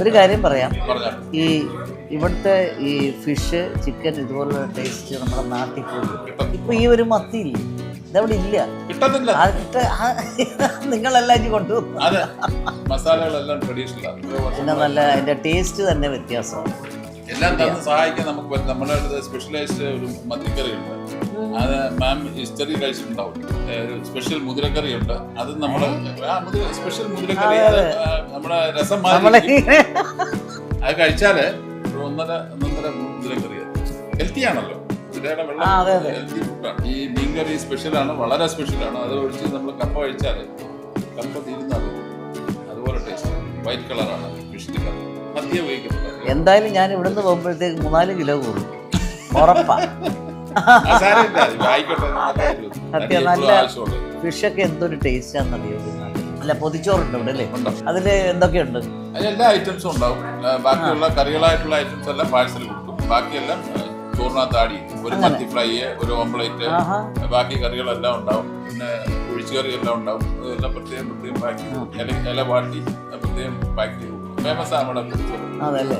ഒരു കാര്യം പറയാം, പറഞ്ഞാൽ ഈ ഇവിടുത്തെ ഈ ഫിഷ് ചിക്കൻ ഇതുപോലുള്ള ടേസ്റ്റ് നമ്മുടെ നാട്ടിൽ പോയി ഇപ്പൊ ഈ ഒരു മത്തിയില്ലേ ഇതവിടെ ഇല്ല, കിട്ടത്തില്ല. നിങ്ങളെല്ലാം ഇനി കൊണ്ടുപോകും. അതെ, മസാലകളെല്ലാം ട്രഡീഷണൽ ആണ്. പിന്നെ നല്ല അതിന്റെ ടേസ്റ്റ് തന്നെ വ്യത്യാസമാണ്. എല്ലാം തന്ന് സഹായിക്കാൻ നമുക്ക് പറ്റും. നമ്മുടെ അടുത്ത് സ്പെഷ്യലൈസ്ഡ് ഒരു മത്തിക്കറി ഉണ്ട്, അത് മാം ഹിസ്റ്ററി കഴിച്ചിട്ടുണ്ടാവും. സ്പെഷ്യൽ മുതിരക്കറി ഉണ്ട്, അത് നമ്മള് സ്പെഷ്യൽ മുതിരക്കറി നമ്മുടെ രസം മാറി അത് കഴിച്ചാല് ഒന്നര മുതിരക്കറി ഹെൽത്തി ആണല്ലോ. മുതിരയുടെ വെള്ളം ഹെൽത്തി ഫുഡാണ്. ഈ മീൻകറി സ്പെഷ്യലാണ്, വളരെ സ്പെഷ്യലാണ്. അത് ഒഴിച്ച് നമ്മൾ കപ്പ കഴിച്ചാല് കപ്പ തീരുന്നത് അതുപോലെ ടേസ്റ്റ്. വൈറ്റ് കളറാണ് ഫിഷിന്റെ കറി. മത്തിയെ ഉപയോഗിക്കുന്നത് എന്തായാലും ഞാൻ ഇവിടുന്ന് പോകുമ്പോഴത്തേക്ക് 3-4 കിലോ കൂടും ഉറപ്പാ. സത്യം നല്ല ഫിഷൊക്കെ എന്തൊരു ടേസ്റ്റ് ആണെന്നറിയോ. അല്ല പൊതിച്ചോറുണ്ട് ഇവിടെ അല്ലേ, അതില് എന്തൊക്കെയുണ്ട്? എല്ലാ ഐറ്റംസും ഉണ്ടാവും. ബാക്കിയുള്ള കറികളായിട്ടുള്ള ഐറ്റംസ് എല്ലാം പാഴ്സൽ കൊടുക്കും. ബാക്കിയെല്ലാം ചോറിനകത്ത് ആടി ഒരു മത്തി ഫ്രൈ, ഒരു ഓംപ്ലേറ്റ്, ബാക്കി കറികളെല്ലാം ഉണ്ടാവും. പിന്നെ ഒഴിച്ചുകറി എല്ലാം ഉണ്ടാവും. അതെല്ലാം പ്രത്യേകം പാക്ക് ചെയ്യും. ഇല വാട്ടി പ്രത്യേകം പാക്ക് ചെയ്യും. ഫേമസ് ആണ് നമ്മുടെ. അതല്ലേ.